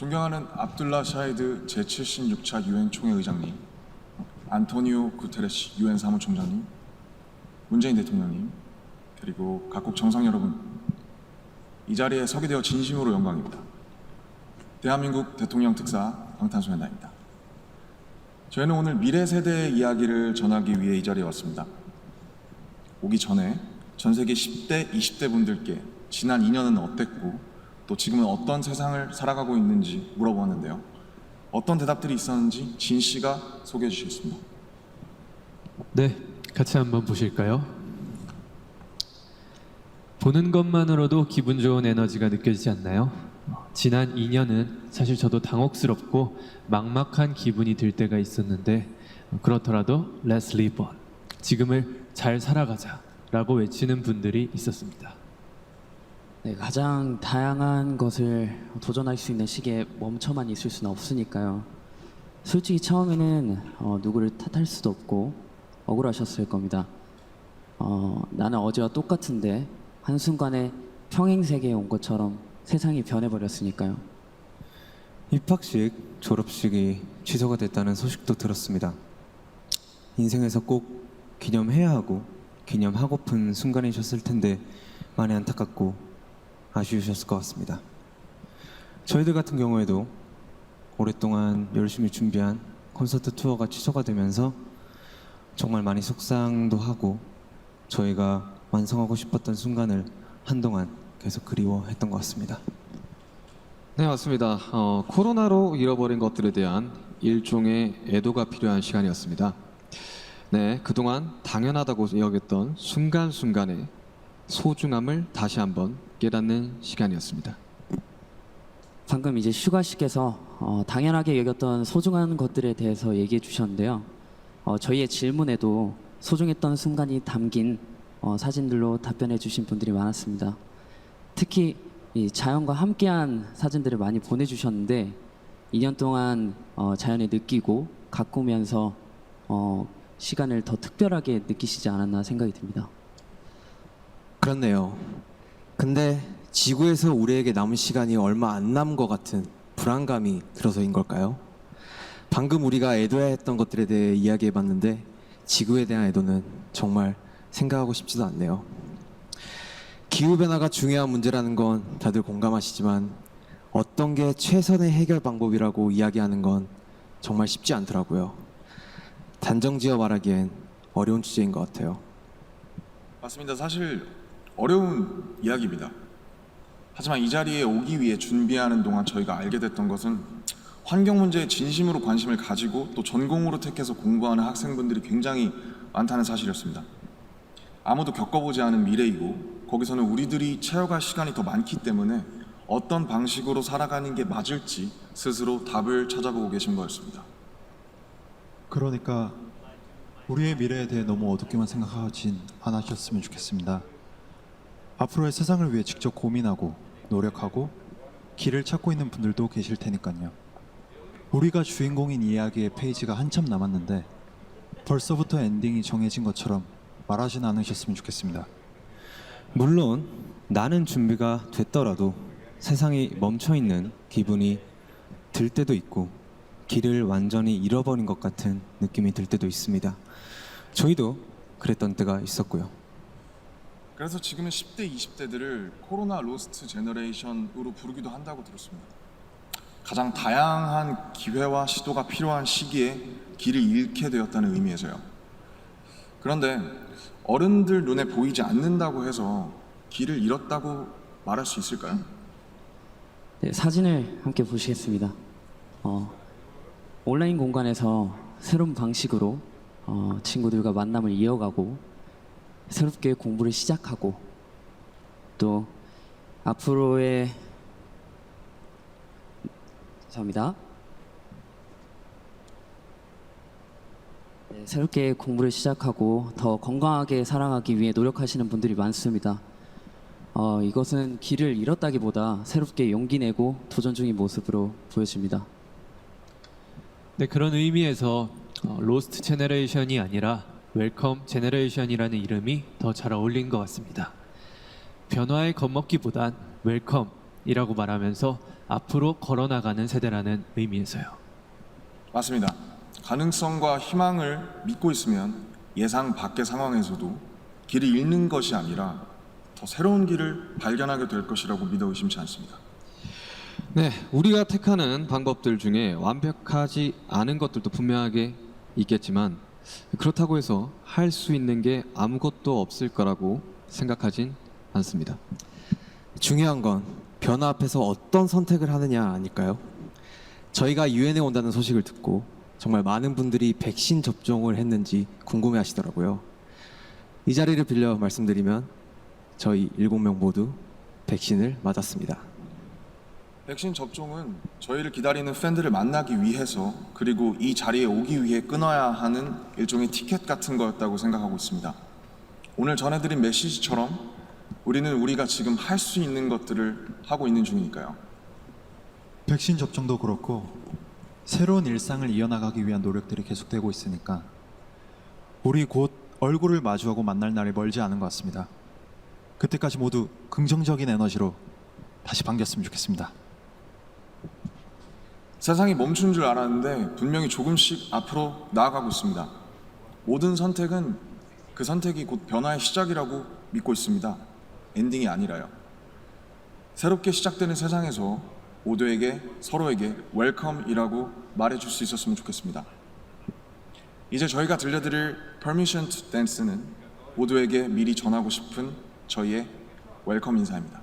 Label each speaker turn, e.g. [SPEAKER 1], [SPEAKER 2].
[SPEAKER 1] 존경하는 압둘라 샤히드 제76차 유엔 총회 의장님, 안토니오 구테레시 유엔 사무총장님, 문재인 대통령님, 그리고 각국 정상 여러분, 이 자리에 서게 되어 진심으로 영광입니다. 대한민국 대통령 특사 방탄소년단입니다. 저희는 오늘 미래 세대의 이야기를 전하기 위해 이 자리에 왔습니다. 오기 전에 전 세계 10대, 20대 분들께 지난 2년은 어땠고 또 지금은 어떤 세상을 살아가고 있는지 물어보았는데요. 어떤 대답들이 있었는지 진 씨가 소개해 주시겠습니다.
[SPEAKER 2] 네, 같이 한번 보실까요? 보는 것만으로도 기분 좋은 에너지가 느껴지지 않나요? 지난 2년은 사실 저도 당혹스럽고 막막한 기분이 들 때가 있었는데 그렇더라도 Let's live on, 지금을 잘 살아가자 라고 외치는 분들이 있었습니다.
[SPEAKER 3] 네, 가장 다양한 것을 도전할 수 있는 시기에 멈춰만 있을 수는 없으니까요. 솔직히 처음에는 누구를 탓할 수도 없고 억울하셨을 겁니다. 나는 어제와 똑같은데 한순간에 평행세계에 온 것처럼 세상이 변해버렸으니까요.
[SPEAKER 4] 입학식, 졸업식이 취소가 됐다는 소식도 들었습니다. 인생에서 꼭 기념해야 하고 기념하고픈 순간이셨을 텐데 많이 안타깝고 아쉬우셨을 것 같습니다. 저희들 같은 경우에도 오랫동안 열심히 준비한 콘서트 투어가 취소가 되면서 정말 많이 속상도 하고 저희가 완성하고 싶었던 순간을 한동안 계속 그리워했던 것 같습니다.
[SPEAKER 5] 네, 맞습니다. 코로나로 잃어버린 것들에 대한 일종의 애도가 필요한 시간이었습니다. 네, 그동안 당연하다고 여겼던 순간순간의 소중함을 다시 한번 깨닫는 시간이었습니다.
[SPEAKER 3] 방금 이제 슈가 씨께서 당연하게 여겼던 소중한 것들에 대해서 얘기해 주셨는데요. 저희의 질문에도 소중했던 순간이 담긴 사진들로 답변해 주신 분들이 많았습니다. 특히 이 자연과 함께한 사진들을 많이 보내주셨는데 2년 동안 자연을 느끼고 가꾸면서 시간을 더 특별하게 느끼시지 않았나 생각이 듭니다.
[SPEAKER 6] 그렇네요. 근데 지구에서 우리에게 남은 시간이 얼마 안 남은 것 같은 불안감이 들어서인 걸까요? 방금 우리가 애도해야 했던 것들에 대해 이야기해봤는데 지구에 대한 애도는 정말 생각하고 싶지도 않네요. 기후변화가 중요한 문제라는 건 다들 공감하시지만 어떤 게 최선의 해결 방법이라고 이야기하는 건 정말 쉽지 않더라고요. 단정지어 말하기엔 어려운 주제인 것 같아요.
[SPEAKER 1] 맞습니다. 사실 어려운 이야기입니다. 하지만 이 자리에 오기 위해 준비하는 동안 저희가 알게 됐던 것은 환경 문제에 진심으로 관심을 가지고 또 전공으로 택해서 공부하는 학생분들이 굉장히 많다는 사실이었습니다. 아무도 겪어보지 않은 미래이고 거기서는 우리들이 채워갈 시간이 더 많기 때문에 어떤 방식으로 살아가는 게 맞을지 스스로 답을 찾아보고 계신 거였습니다.
[SPEAKER 7] 그러니까 우리의 미래에 대해 너무 어둡게만 생각하진 않으셨으면 좋겠습니다. 앞으로의 세상을 위해 직접 고민하고 노력하고 길을 찾고 있는 분들도 계실 테니까요. 우리가 주인공인 이야기의 페이지가 한참 남았는데 벌써부터 엔딩이 정해진 것처럼 말하진 않으셨으면 좋겠습니다.
[SPEAKER 4] 물론 나는 준비가 됐더라도 세상이 멈춰있는 기분이 들 때도 있고 길을 완전히 잃어버린 것 같은 느낌이 들 때도 있습니다. 저희도 그랬던 때가 있었고요.
[SPEAKER 1] 그래서 지금은 10대, 20대들을 코로나 로스트 제너레이션으로 부르기도 한다고 들었습니다. 가장 다양한 기회와 시도가 필요한 시기에 길을 잃게 되었다는 의미에서요. 그런데 어른들 눈에 보이지 않는다고 해서 길을 잃었다고 말할 수 있을까요?
[SPEAKER 3] 네, 사진을 함께 보시겠습니다. 온라인 공간에서 새로운 방식으로 친구들과 만남을 이어가고 새롭게 공부를 시작하고 또 앞으로의 죄송합니다. 네, 새롭게 공부를 시작하고 더 건강하게 살아가기 위해 노력하시는 분들이 많습니다. 이것은 길을 잃었다기보다 새롭게 용기 내고 도전 중인 모습으로 보여집니다.
[SPEAKER 2] 네, 그런 의미에서 로스트 제너레이션이 아니라 웰컴 제너레이션이라는 이름이 더 잘 어울린 것 같습니다. 변화에 겁먹기보단 웰컴, 이라고 말하면서 앞으로 걸어나가는 세대라는 의미에서요.
[SPEAKER 1] 맞습니다. 가능성과 희망을 믿고 있으면 예상 밖의 상황에서도 길을 잃는 것이 아니라 더 새로운 길을 발견하게 될 것이라고 믿어 의심치 않습니다.
[SPEAKER 5] 네, 우리가 택하는 방법들 중에 완벽하지 않은 것들도 분명하게 있겠지만 그렇다고 해서 할 수 있는 게 아무것도 없을 거라고 생각하진 않습니다.
[SPEAKER 6] 중요한 건 변화 앞에서 어떤 선택을 하느냐 아닐까요? 저희가 유엔에 온다는 소식을 듣고 정말 많은 분들이 백신 접종을 했는지 궁금해 하시더라고요. 이 자리를 빌려 말씀드리면 저희 7명 모두 백신을 맞았습니다.
[SPEAKER 1] 백신 접종은 저희를 기다리는 팬들을 만나기 위해서 그리고 이 자리에 오기 위해 끊어야 하는 일종의 티켓 같은 거였다고 생각하고 있습니다. 오늘 전해드린 메시지처럼 우리는 우리가 지금 할 수 있는 것들을 하고 있는 중이니까요.
[SPEAKER 7] 백신 접종도 그렇고 새로운 일상을 이어나가기 위한 노력들이 계속되고 있으니까 우리 곧 얼굴을 마주하고 만날 날이 멀지 않은 것 같습니다. 그때까지 모두 긍정적인 에너지로 다시 반겼으면 좋겠습니다.
[SPEAKER 1] 세상이 멈춘 줄 알았는데 분명히 조금씩 앞으로 나아가고 있습니다. 모든 선택은 그 선택이 곧 변화의 시작이라고 믿고 있습니다. 엔딩이 아니라요. 새롭게 시작되는 세상에서 모두에게 서로에게 웰컴이라고 말해줄 수 있었으면 좋겠습니다. 이제 저희가 들려드릴 Permission to Dance는 모두에게 미리 전하고 싶은 저희의 웰컴 인사입니다.